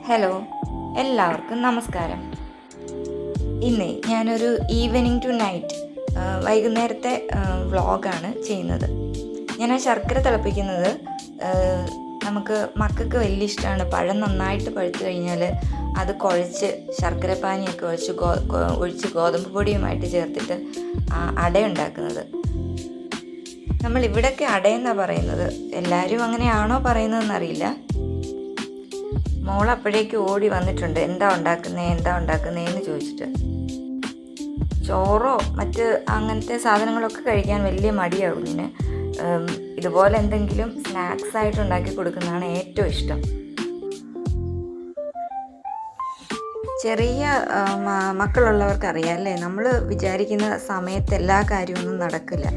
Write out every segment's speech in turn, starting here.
Hello, എല്ലാവർക്കും നമസ്കാരം. ഇന്ന് ഞാനൊരു ഈവനിങ് ടു നൈറ്റ് വൈകുന്നേരത്തെ വ്ളോഗാണ് ചെയ്യുന്നത്. ഞാൻ ആ ശർക്കര തിളപ്പിക്കുന്നത് നമുക്ക് മക്കൾക്ക് വലിയ ഇഷ്ടമാണ്. പഴം നന്നായിട്ട് പഴുത്ത് കഴിഞ്ഞാൽ അത് കുഴച്ച് ശർക്കര പാനിയൊക്കെ ഒഴിച്ച് ഗോതമ്പ് പൊടിയുമായിട്ട് ചേർത്തിട്ട് അട ഉണ്ടാക്കുന്നത്. നമ്മൾ ഇവിടെയൊക്കെ അടയെന്നാണ് പറയുന്നത്. എല്ലാവരും അങ്ങനെയാണോ പറയുന്നതെന്നറിയില്ല. മോൾ അപ്പോഴേക്ക് ഓടി വന്നിട്ടുണ്ട്, എന്താ ഉണ്ടാക്കുന്നതെന്ന് ചോദിച്ചിട്ട്. ചോറോ മറ്റ് അങ്ങനത്തെ സാധനങ്ങളൊക്കെ കഴിക്കാൻ വലിയ മടിയാകും കുഞ്ഞിന്. ഇതുപോലെ എന്തെങ്കിലും സ്നാക്സ് ആയിട്ട് ഉണ്ടാക്കി കൊടുക്കുന്നതാണ് ഏറ്റവും ഇഷ്ടം. ചെറിയ മക്കളുള്ളവർക്കറിയാം അല്ലേ, നമ്മൾ വിചാരിക്കുന്ന സമയത്ത് എല്ലാ കാര്യമൊന്നും നടക്കില്ല.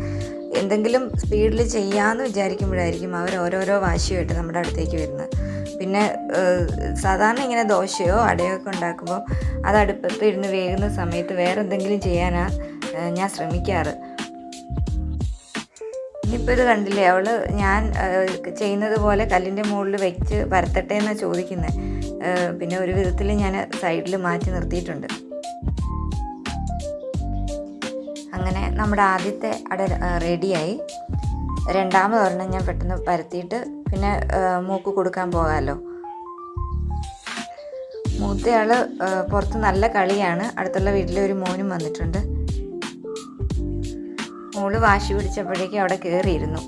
എന്തെങ്കിലും സ്പീഡിൽ ചെയ്യാമെന്ന് വിചാരിക്കുമ്പോഴായിരിക്കും അവർ ഓരോരോ വാശിയായിട്ട് നമ്മുടെ അടുത്തേക്ക് വരുന്നത്. പിന്നെ സാധാരണ ഇങ്ങനെ ദോശയോ അടയോ ഒക്കെ ഉണ്ടാക്കുമ്പോൾ അത് അടുപ്പത്ത് ഇരുന്ന് വേകുന്ന സമയത്ത് വേറെ എന്തെങ്കിലും ചെയ്യാനാണ് ഞാൻ ശ്രമിക്കാറ്. ഇനിയിപ്പോൾ ഇത് കണ്ടില്ലേ, അവൾ ഞാൻ ചെയ്യുന്നത് പോലെ കല്ലിൻ്റെ മുകളിൽ വെച്ച് പരത്തട്ടെ എന്നാണ് ചോദിക്കുന്നത്. പിന്നെ ഒരു വിധത്തിൽ ഞാൻ സൈഡിൽ മാറ്റി നിർത്തിയിട്ടുണ്ട്. അങ്ങനെ നമ്മുടെ ആദ്യത്തെ അട റെഡിയായി. രണ്ടാമതൊരെണ്ണം ഞാൻ പെട്ടെന്ന് പരത്തിയിട്ട് പിന്നെ മൂക്ക് കൊടുക്കാൻ പോകാമല്ലോ. മൂത്തയാൾ പുറത്ത് നല്ല കളിയാണ്. അടുത്തുള്ള വീട്ടിലെ ഒരു മോനും വന്നിട്ടുണ്ട്. മോള് വാശി പിടിച്ചപ്പോഴേക്കും അവിടെ കയറിയിരുന്നു.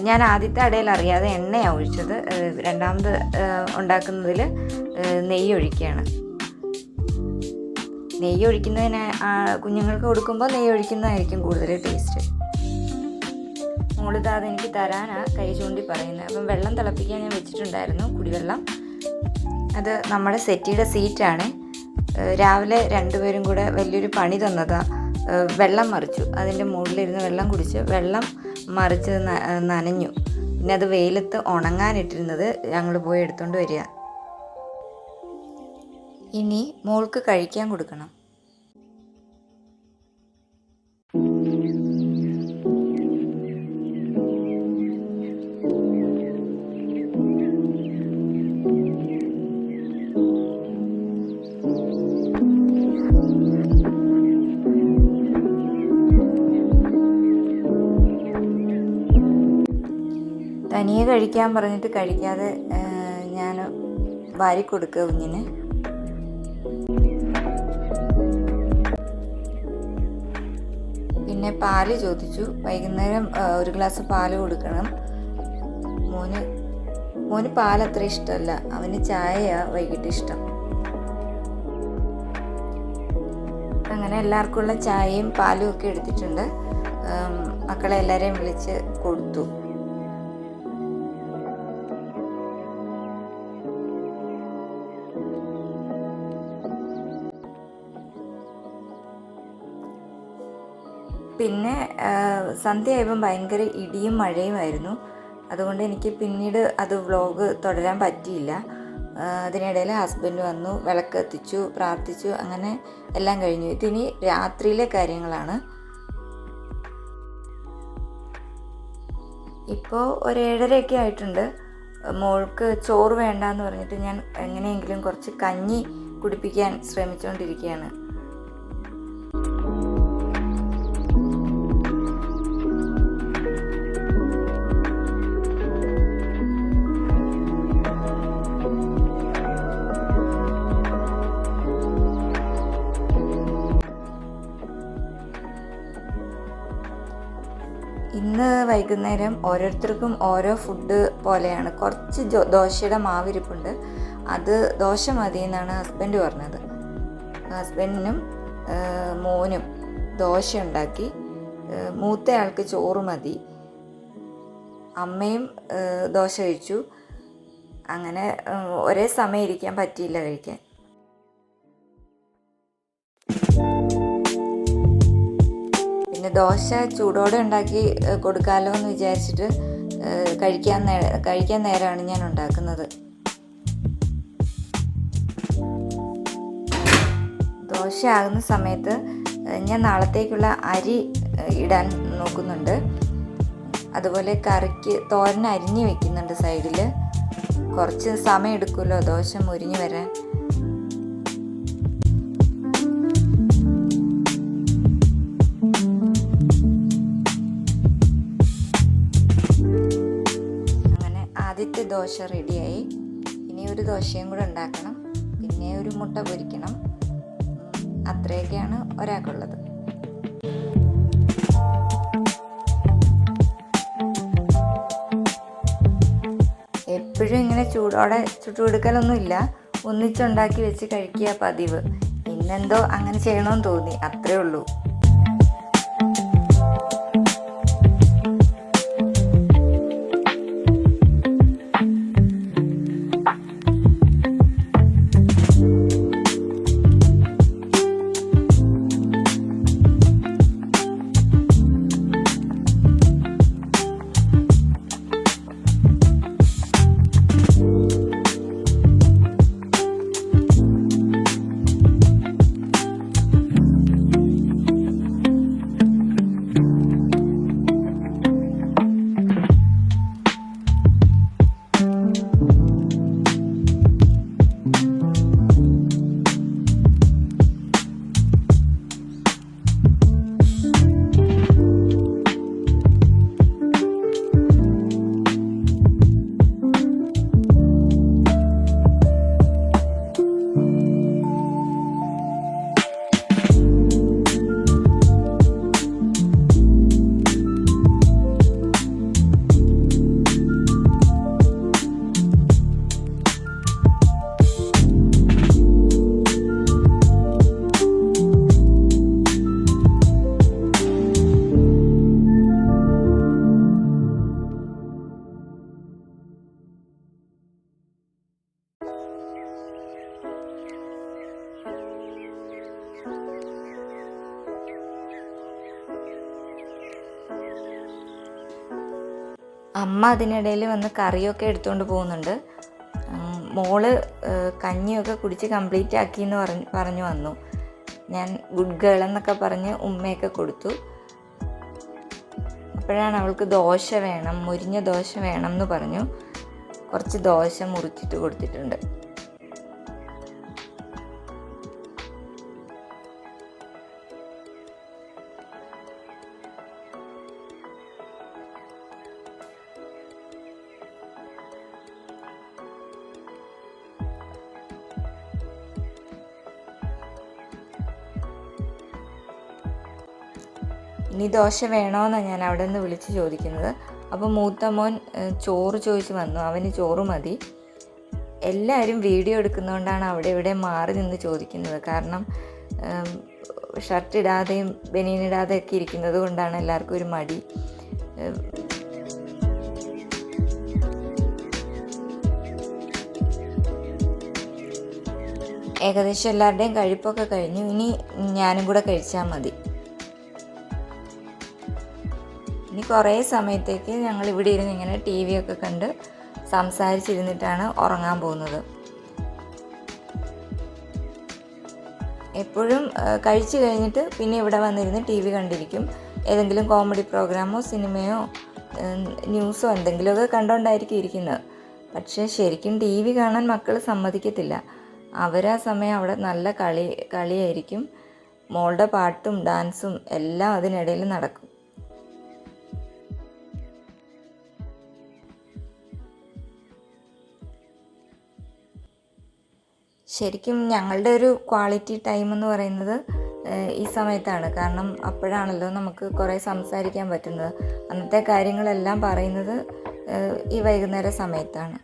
ഞാൻ ആദ്യത്തെ അടയിൽ അറിയാതെ എണ്ണയാണ് ഒഴിച്ചത്. രണ്ടാമത് ഉണ്ടാക്കുന്നതിൽ നെയ്യ് ഒഴിക്കുകയാണ്. നെയ്യ് ഒഴിക്കുന്നതിന് കുഞ്ഞുങ്ങൾക്ക് കൊടുക്കുമ്പോൾ നെയ്യ് ഒഴിക്കുന്നതായിരിക്കും കൂടുതൽ ടേസ്റ്റ്. മോളിത് അതെനിക്ക് തരാനാണ് കൈ ചൂണ്ടി പറയുന്നത്. അപ്പം വെള്ളം തിളപ്പിക്കാൻ ഞാൻ വെച്ചിട്ടുണ്ടായിരുന്നു, കുടിവെള്ളം. അത് നമ്മുടെ സെറ്റിയുടെ സീറ്റാണ്. രാവിലെ രണ്ടുപേരും കൂടെ വലിയൊരു പണി തന്നതാണ്. വെള്ളം മറിച്ചു. അതിൻ്റെ മുകളിലിരുന്ന് വെള്ളം കുടിച്ച് വെള്ളം മറിച്ച് നനഞ്ഞു. പിന്നെ അത് വെയിലത്ത് ഉണങ്ങാനിട്ടിരുന്നത് ഞങ്ങൾ പോയി എടുത്തുകൊണ്ട് വരിക. ഇനി മോൾക്ക് കഴിക്കാൻ കൊടുക്കണം. തനിയെ കഴിക്കാൻ പറഞ്ഞിട്ട് കഴിക്കാതെ ഞാൻ വാരി കൊടുക്കുക കുഞ്ഞിന്. പിന്നെ പാല് ചോദിച്ചു. വൈകുന്നേരം ഒരു ഗ്ലാസ് പാല് കൊടുക്കണം. മോന് പാലത്ര ഇഷ്ടമല്ല, അവന് ചായയാണ് വൈകിട്ട് ഇഷ്ടം. അങ്ങനെ എല്ലാവർക്കുമുള്ള ചായയും പാലും ഒക്കെ എടുത്തിട്ടുണ്ട്. മക്കളെ എല്ലാവരെയും വിളിച്ച് കൊടുത്തു. പിന്നെ സന്ധ്യയായപ്പം ഭയങ്കര ഇടിയും മഴയുമായിരുന്നു. അതുകൊണ്ട് എനിക്ക് പിന്നീട് അത് വ്ളോഗ് തുടരാൻ പറ്റിയില്ല. അതിനിടയിൽ ഹസ്ബൻഡ് വന്നു, വിളക്ക് കത്തിച്ചു, പ്രാർത്ഥിച്ചു, അങ്ങനെ എല്ലാം കഴിഞ്ഞു. ഇതിനി രാത്രിയിലെ കാര്യങ്ങളാണ്. ഇപ്പോൾ ഒരു 7:30 ആയിട്ടുണ്ട്. മോൾക്ക് ചോറ് വേണ്ടാന്ന് പറഞ്ഞിട്ട് ഞാൻ എങ്ങനെയെങ്കിലും കുറച്ച് കഞ്ഞി കുടിപ്പിക്കാൻ ശ്രമിച്ചുകൊണ്ടിരിക്കുകയാണ്. ഇന്ന് വൈകുന്നേരം ഓരോരുത്തർക്കും ഓരോ ഫുഡ് പോലെയാണ്. കുറച്ച് ദോശയുടെ മാവിരിപ്പുണ്ട്. അത് ദോശ മതി എന്നാണ് ഹസ്ബൻഡ് പറഞ്ഞത്. ഹസ്ബൻഡിനും മോനും ദോശ ഉണ്ടാക്കി. മൂത്തയാൾക്ക് ചോറ് മതി. അമ്മയും ദോശ കഴിച്ചു. അങ്ങനെ ഒരേ സമയം ഇരിക്കാൻ പറ്റിയില്ല കഴിക്കാൻ. പിന്നെ ദോശ ചൂടോടെ ഉണ്ടാക്കി കൊടുക്കാമല്ലോ എന്ന് വിചാരിച്ചിട്ട് കഴിക്കാൻ നേരമാണ് ഞാൻ ഉണ്ടാക്കുന്നത്. ദോശ ആകുന്ന സമയത്ത് ഞാൻ നാളത്തേക്കുള്ള അരി ഇടാൻ നോക്കുന്നുണ്ട്. അതുപോലെ കറിക്ക് തോരൻ അരിഞ്ഞ് വെക്കുന്നുണ്ട് സൈഡിൽ. കുറച്ച് സമയം എടുക്കുമല്ലോ ദോശ മുരിഞ്ഞ് വരാൻ. അങ്ങനെ ആദ്യത്തെ ദോശ റെഡിയായി. ഇനി ഒരു ദോശയും കൂടെ ഉണ്ടാക്കണം, പിന്നെ ഒരു മുട്ട പൊരിക്കണം. അത്രയൊക്കെയാണ് ഒരാൾക്കുള്ളത്. എപ്പോഴും ഇങ്ങനെ ചൂടോടെ ചുട്ടുകൊടുക്കലൊന്നുമില്ല, ഒന്നിച്ചുണ്ടാക്കി വെച്ച് കഴിക്കുക പതിവ്. ഇന്നെന്തോ അങ്ങനെ ചെയ്യണമെന്ന് തോന്നി, അത്രേ ഉള്ളൂ. അമ്മ അതിനിടയിൽ വന്ന് കറിയൊക്കെ എടുത്തുകൊണ്ട് പോകുന്നുണ്ട്. മോള് കഞ്ഞിയൊക്കെ കുടിച്ച് കംപ്ലീറ്റ് ആക്കി എന്ന് പറഞ്ഞു വന്നു. ഞാൻ ഗുഡ് ഗേൾ എന്നൊക്കെ പറഞ്ഞ് ഉമ്മയൊക്കെ കൊടുത്തു. അപ്പോഴാണ് അവൾക്ക് ദോശ വേണം, മുരിഞ്ഞ ദോശ വേണം എന്ന് പറഞ്ഞു. കുറച്ച് ദോശ മുറിച്ചിട്ട് കൊടുത്തിട്ടുണ്ട്. ഇനി ദോശ വേണമെന്നാണ് ഞാൻ അവിടെ നിന്ന് വിളിച്ച് ചോദിക്കുന്നത്. അപ്പോൾ മൂത്ത മോൻ ചോറ് ചോദിച്ച് വന്നു, അവന് ചോറ് മതി. എല്ലാവരും വീഡിയോ എടുക്കുന്നതുകൊണ്ടാണ് അവിടെ ഇവിടെ മാറി നിന്ന് ചോദിക്കുന്നത്. കാരണം ഷർട്ട് ഇടാതെയും ബനിയനിടാതെയൊക്കെ ഇരിക്കുന്നത് കൊണ്ടാണ് എല്ലാവർക്കും ഒരു മടി. ഏകദേശം എല്ലാവരുടെയും കഴിപ്പൊക്കെ കഴിഞ്ഞു. ഇനി ഞാനും കൂടെ കഴിച്ചാൽ മതി. ഇനി കുറേ സമയത്തേക്ക് ഞങ്ങൾ ഇവിടെ ഇരുന്ന് ഇങ്ങനെ ടി വി ഒക്കെ കണ്ട് സംസാരിച്ചിരുന്നിട്ടാണ് ഉറങ്ങാൻ പോകുന്നത്. എപ്പോഴും കഴിച്ചു കഴിഞ്ഞിട്ട് പിന്നെ ഇവിടെ വന്നിരുന്ന് ടി വി കണ്ടിരിക്കും. ഏതെങ്കിലും കോമഡി പ്രോഗ്രാമോ സിനിമയോ ന്യൂസോ എന്തെങ്കിലുമൊക്കെ കണ്ടുകൊണ്ടായിരിക്കും ഇരിക്കുന്നത്. പക്ഷേ ശരിക്കും ടി വി കാണാൻ മക്കൾ സമ്മതിക്കത്തില്ല. അവരാ സമയം അവിടെ നല്ല കളിയായിരിക്കും. മോളുടെ പാട്ടും ഡാൻസും എല്ലാം അതിനിടയിൽ നടക്കും. ശരിക്കും ഞങ്ങളുടെ ഒരു ക്വാളിറ്റി ടൈം എന്ന് പറയുന്നത് ഈ സമയത്താണ്. കാരണം അപ്പോഴാണല്ലോ നമുക്ക് കുറേ സംസാരിക്കാൻ പറ്റുന്നത്. അന്നത്തെ കാര്യങ്ങളെല്ലാം പറയുന്നത് ഈ വൈകുന്നേര സമയത്താണ്.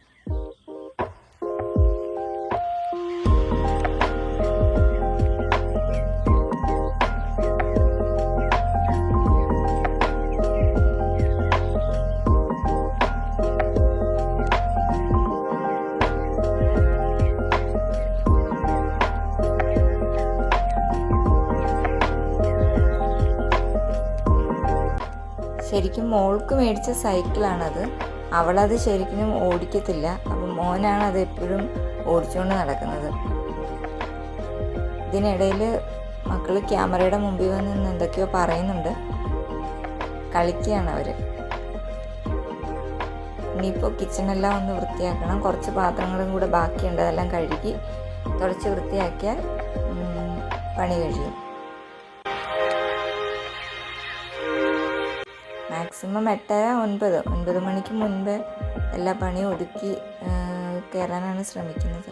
ശരിക്കും മോൾക്ക് മേടിച്ച സൈക്കിളാണത്. അവളത് ശരിക്കും ഓടിക്കത്തില്ല. അപ്പം മോനാണ് അത് എപ്പോഴും ഓടിച്ചുകൊണ്ട് നടക്കുന്നത്. ഇതിനിടയിൽ മക്കൾ ക്യാമറയുടെ മുമ്പിൽ വന്ന് എന്തൊക്കെയോ പറയുന്നുണ്ട്. കളിക്കുകയാണ് അവർ. ഇനിയിപ്പോൾ കിച്ചണെല്ലാം ഒന്ന് വൃത്തിയാക്കണം. കുറച്ച് പാത്രങ്ങളും കൂടെ ബാക്കിയുണ്ട്, അതെല്ലാം കഴുകി തുടച്ച് വൃത്തിയാക്കിയാൽ പണി കഴിയും. മാക്സിമം 8:30-9 മണിക്ക് മുൻപ് എല്ലാ പണിയും ഒതുക്കി കയറാനാണ് ശ്രമിക്കുന്നത്.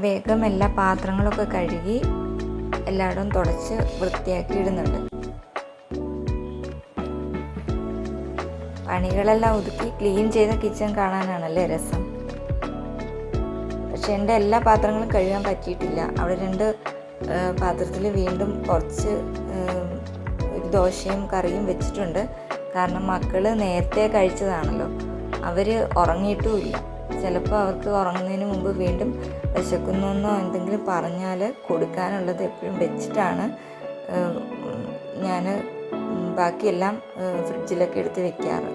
വേഗം എല്ലാ പാത്രങ്ങളൊക്കെ കഴുകി എല്ലായിടവും തുടച്ച് വൃത്തിയാക്കി ഇടുന്നുണ്ട്. പണികളെല്ലാം ഒതുക്കി ക്ലീൻ ചെയ്ത കിച്ചൺ കാണാനാണല്ലേ രസം. പക്ഷെ എൻ്റെ എല്ലാ പാത്രങ്ങളും കഴുകാൻ പറ്റിയിട്ടില്ല. അവിടെ 2 പാത്രത്തിൽ വീണ്ടും കുറച്ച് ഒരു ദോശയും കറിയും വെച്ചിട്ടുണ്ട്. കാരണം മക്കൾ നേരത്തെ കഴിച്ചതാണല്ലോ, അവർ ഉറങ്ങിയിട്ടുമില്ല. ചിലപ്പോൾ അവർക്ക് ഉറങ്ങുന്നതിന് മുമ്പ് വീണ്ടും വിശക്കുന്നെന്നോ എന്തെങ്കിലും പറഞ്ഞാൽ കൊടുക്കാനുള്ളത് എപ്പോഴും വെച്ചിട്ടാണ് ഞാൻ ബാക്കിയെല്ലാം ഫ്രിഡ്ജിലൊക്കെ എടുത്ത് വെക്കാറ്.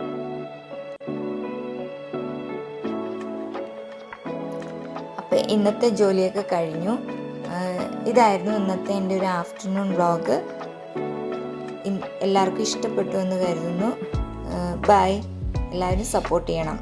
അപ്പോൾ ഇന്നത്തെ ജോലിയൊക്കെ കഴിഞ്ഞു. ഇതായിരുന്നു ഇന്നത്തെ എൻ്റെ ഒരു ആഫ്റ്റർനൂൺ വ്ളോഗ്. എല്ലാവർക്കും ഇഷ്ടപ്പെട്ടു എന്ന് കരുതുന്നു. ബൈ. എല്ലാവരും സപ്പോർട്ട് ചെയ്യണം.